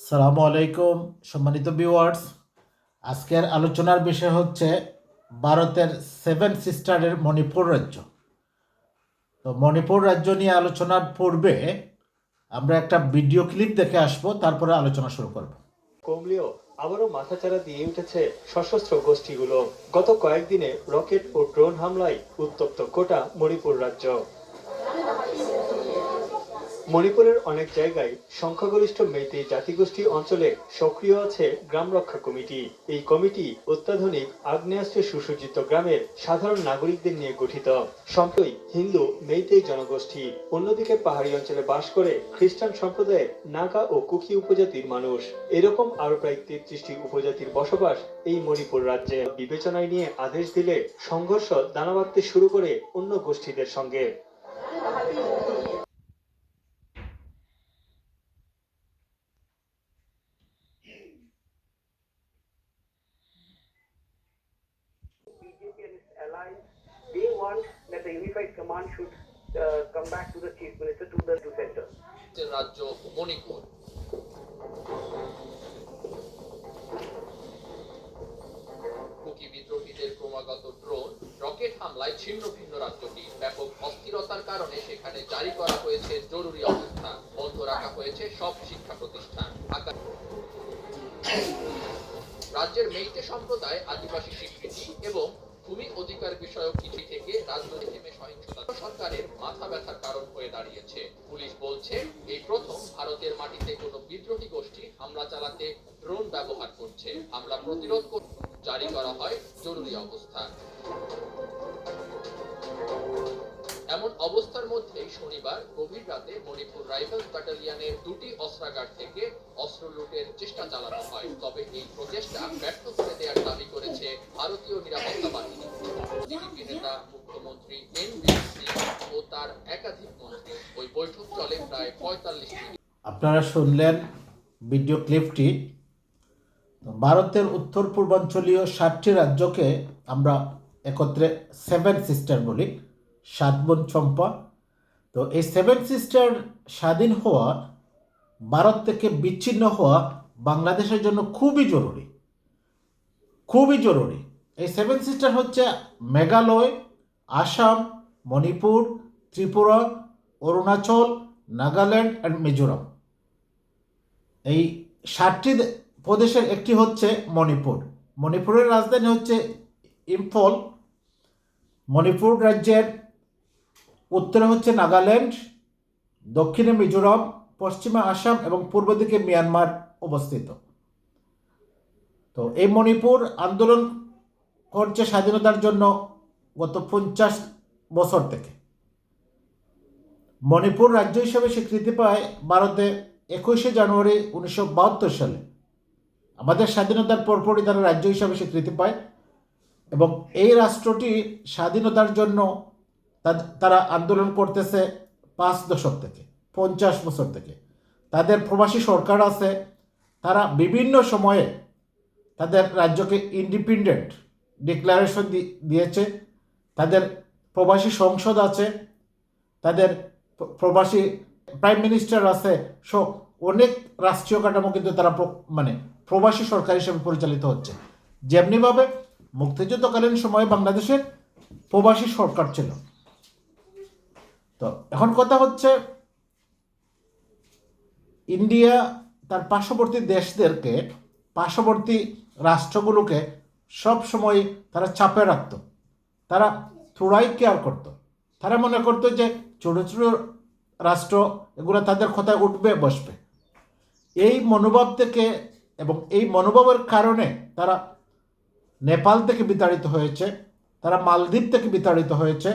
সালামু আলাইকুম সম্মানিত ভিউয়ার্স। আজকের আলোচনার বিষয় হচ্ছে ভারতের সেভেন সিস্টারের মণিপুর রাজ্য। তো মণিপুর রাজ্য নিয়ে আলোচনার পূর্বে আমরা একটা ভিডিও ক্লিপ দেখে আসবো, তারপরে আলোচনা শুরু করব। কমলেও আবারও মাথাচাড়া দিয়ে উঠেছে সশস্ত্র গোষ্ঠীগুলো। গত কয়েকদিনে রকেট ও ড্রোন হামলায় উত্তপ্ত গোটা মণিপুর রাজ্য। মণিপুরের অনেক জায়গায় সংখ্যাগরিষ্ঠ মেইতেই জাতিগোষ্ঠী অঞ্চলে সক্রিয় আছে গ্রাম রক্ষা কমিটি। এই কমিটি অত্যাধুনিক আগ্নেয়াস্ত্রে সুসজ্জিত গ্রামের সাধারণ নাগরিকদের নিয়ে গঠিত। সম্প্রতি হিন্দু মেইতেই জনগোষ্ঠী, অন্যদিকে পাহাড়ি অঞ্চলে বাস করে খ্রিস্টান সম্প্রদায়ের নাগা ও কুকি উপজাতির মানুষ। এরকম আরো প্রায় 33টি উপজাতির বসবাস এই মণিপুর রাজ্যে। বিবেচনায় নিয়ে আদেশ দিলে সংঘর্ষ দানা বাঁধতে শুরু করে অন্য গোষ্ঠীদের সঙ্গে। BJP and its allies, they want that the unified command should come back to the chief minister, to the center. রাজ্য মণিপুর। কুকি বিদ্রোহীদের ক্রমাগত ড্রোন রকেট হামলায় ছিন্ন ভিন্ন রাজ্যটি। ব্যাপক অস্থিরতার কারণে সেখানে জারি করা হয়েছে জরুরি অবস্থা, বন্ধ রাখা হয়েছে সব শিক্ষা প্রতিষ্ঠান। রাজ্যের মেইতে সম্প্রদায় আদিবাসী স্বীকৃতি এবং ভূমি অধিকার বিষয়ক চিঠি থেকে রাজ্য থেমে সহিংসতা সরকারের মাথা ব্যথার কারণ হয়ে দাঁড়িয়েছে। পুলিশ বলছে এই প্রথম ভারতের মাটিতে কোনো বিদ্রোহী গোষ্ঠী হামলা চালাতে ড্রোন ব্যবহার করছে। হামলা প্রতিরোধ করতে জারি করা হয় জরুরি অবস্থা। এমন অবস্থার মধ্যেই শনিবার গভীর রাতে মণিপুর রাইফেলস ব্যাটালিয়নের দুটি অস্ত্রাগার থেকে অস্ত্র লুটের চেষ্টা চালানো হয়। তবে এই প্রচেষ্টা ব্যর্থ করে দেওয়ার দাবি করেছে ভারতীয় নিরাপত্তা বাহিনী। বিজেপি নেতা, মুখ্যমন্ত্রী এন.বীর সিং ও তার একাধিক মন্ত্রী। ওই বৈঠক চলে প্রায় 45 মিনিট। আপনারা শুনলেন ভিডিও ক্লিপটি। ভারতের উত্তর পূর্বাঞ্চলীয় 7টি রাজ্যকে আমরা একত্রে সেভেন সিস্টার বলি, 7 বোন চম্পা। তো এই সেভেন সিস্টার স্বাধীন হওয়া, ভারত থেকে বিচ্ছিন্ন হওয়া বাংলাদেশের জন্য খুবই জরুরি, খুবই জরুরি। এই সেভেন সিস্টার হচ্ছে মেঘালয়, আসাম, মণিপুর, ত্রিপুরা, অরুণাচল, নাগাল্যান্ড অ্যান্ড মিজোরাম। এই 7টি প্রদেশের একটি হচ্ছে মণিপুর। মণিপুরের রাজধানী হচ্ছে ইম্ফল। মণিপুর রাজ্যের উত্তরে হচ্ছে নাগাল্যান্ড, দক্ষিণে মিজোরাম, পশ্চিমে আসাম এবং পূর্ব দিকে মিয়ানমার অবস্থিত। তো এই মণিপুর আন্দোলন করছে স্বাধীনতার জন্য গত 50 বছর থেকে। মণিপুর রাজ্য হিসেবে স্বীকৃতি পায় ভারতে 21শে জানুয়ারি 1972 সালে। আমাদের স্বাধীনতার পরপরই তারা রাজ্য হিসাবে স্বীকৃতি পায় এবং এই রাষ্ট্রটি স্বাধীনতার জন্য তারা আন্দোলন করতেছে 5 দশক থেকে, 50 বছর থেকে। তাদের প্রবাসী সরকার আছে, তারা বিভিন্ন সময়ে তাদের রাজ্যকে ইন্ডিপেন্ডেন্ট ডিক্লারেশন দিয়েছে। তাদের প্রবাসী সংসদ আছে, তাদের প্রবাসী প্রাইম মিনিস্টার আছে। অনেক রাষ্ট্রীয় কাঠামো কিন্তু তারা প্রবাসী সরকার হিসেবে পরিচালিত হচ্ছে। যেমনিভাবে মুক্তিযুদ্ধকালীন সময়ে বাংলাদেশের প্রবাসী সরকার ছিল। তো এখন কথা হচ্ছে, ইন্ডিয়া তার পার্শ্ববর্তী দেশদেরকে, পার্শ্ববর্তী রাষ্ট্রগুলোকে সব সময় তারা চাপে রাখত, তারা থোড়াই কেয়ার করত। তারা মনে করতো যে ছোট ছোট রাষ্ট্র এগুলো তাদের কথায় উঠবে বসবে। এই মনোভাব থেকে এবং এই মনোভাবের কারণে তারা নেপাল থেকে বিতাড়িত হয়েছে, তারা মালদ্বীপ থেকে বিতাড়িত হয়েছে,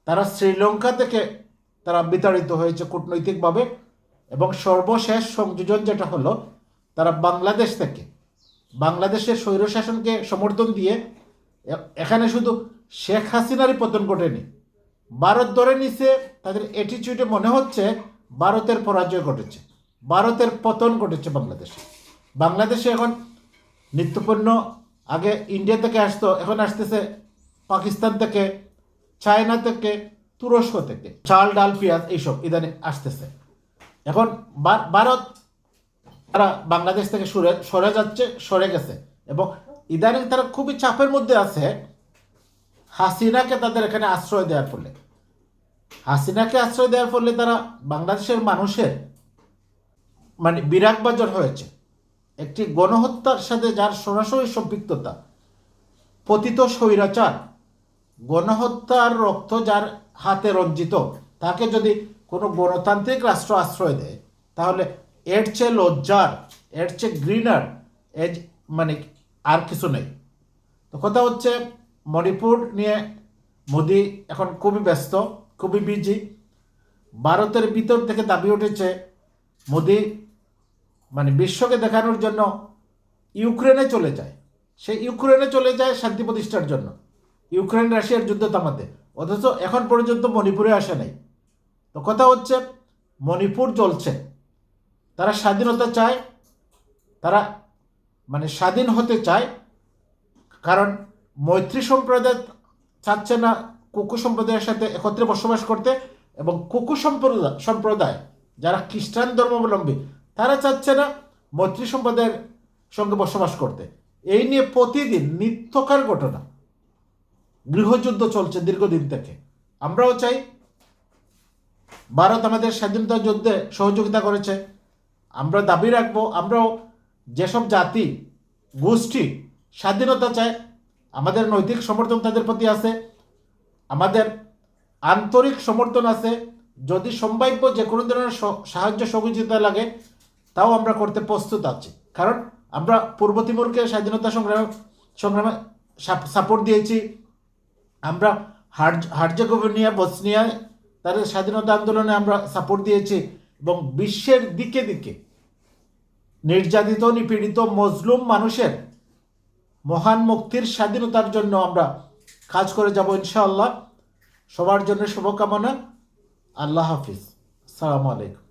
তারা শ্রীলঙ্কা থেকে তারা বিতাড়িত হয়েছে কূটনৈতিকভাবে, এবং সর্বশেষ সংযোজন যেটা হলো, তারা বাংলাদেশ থেকে, বাংলাদেশের স্বৈরশাসনকে সমর্থন দিয়ে এখানে শুধু শেখ হাসিনারই পতন ঘটেনি, ভারত ধরে নিছে। তাদের অ্যাটিটিউডে মনে হচ্ছে ভারতের পরাজয় ঘটেছে, ভারতের পতন ঘটেছে বাংলাদেশে। বাংলাদেশে এখন নিত্যপণ্য আগে ইন্ডিয়া থেকে আসতো, এখন আসতেছে পাকিস্তান থেকে, চায়না থেকে, তুরস্ক থেকে, চাল ডাল পেঁয়াজ এইসব ইদানিং আসতেছে। এখন ভারত তারা বাংলাদেশ থেকে সরে যাচ্ছে, সরে গেছে, এবং ইদানিং তারা খুবই চাপের মধ্যে আছে হাসিনাকে তাদের এখানে আশ্রয় দেওয়ার ফলে। হাসিনাকে আশ্রয় দেওয়ার ফলে তারা বাংলাদেশের মানুষের মানে বিরাগভাজন হয়েছে। একটি গণহত্যার সাথে যার সরাসরি সম্পৃক্ততা, পতিত স্বৈরাচার, গণহত্যার রক্ত যার হাতে রঞ্জিত, তাকে যদি কোনো গণতান্ত্রিক রাষ্ট্র আশ্রয় দেয়, তাহলে এর চেয়ে লজ্জার, এর চেয়ে ঘৃণার মানে আর কিছু নেই। তো কথা হচ্ছে, মণিপুর নিয়ে মোদি এখন খুবই ব্যস্ত, খুবই বিজি। ভারতের ভিতর থেকে দাবি উঠেছে মোদি মানে বিশ্বকে দেখানোর জন্য ইউক্রেনে চলে যায়। সে ইউক্রেনে চলে যায় শান্তি প্রতিষ্ঠার জন্য, ইউক্রেন রাশিয়ার যুদ্ধ থামাতে, অথচ এখন পর্যন্ত মণিপুরে আসে নাই। তো কথা হচ্ছে, মণিপুর জ্বলছে, তারা স্বাধীনতা চায়, তারা মানে স্বাধীন হতে চায়, কারণ মৈত্রী সম্প্রদায় চাচ্ছে না কুকু সম্প্রদায়ের সাথে একত্রে বসবাস করতে, এবং কুকু সম্প্রদায় যারা খ্রিস্টান ধর্মাবলম্বী, তারা চাচ্ছে না মৈত্রী সম্প্রদায়ের সঙ্গে বসবাস করতে। এই নিয়ে প্রতিদিন নিত্যকার ঘটনা, গৃহযুদ্ধ চলছে দীর্ঘদিন থেকে। আমরাও চাই, ভারত আমাদের স্বাধীনতা যুদ্ধে সহযোগিতা করেছে, আমরা দাবি রাখবো আমরাও যেসব জাতি গোষ্ঠী স্বাধীনতা চায়, আমাদের নৈতিক সমর্থন তাদের প্রতি আছে, আমাদের আন্তরিক সমর্থন আছে। যদি সম্ভাব্য যে কোনো ধরনের সাহায্য সহযোগিতা লাগে, তাও আমরা করতে প্রস্তুত আছি। কারণ আমরা পূর্ব তিমুরকে স্বাধীনতা সংগ্রামে সাপোর্ট দিয়েছি, আমরা হার্জেগোভিনা, বসনিয়ায় তাদের স্বাধীনতা আন্দোলনে আমরা সাপোর্ট দিয়েছি, এবং বিশ্বের দিকে দিকে নির্যাতিত, নিপীড়িত মজলুম মানুষের মহান মুক্তির স্বাধীনতার জন্য আমরা কাজ করে যাব ইনশাআল্লাহ। সবার জন্য শুভকামনা। আল্লাহ হাফিজ। আসসালামু আলাইকুম।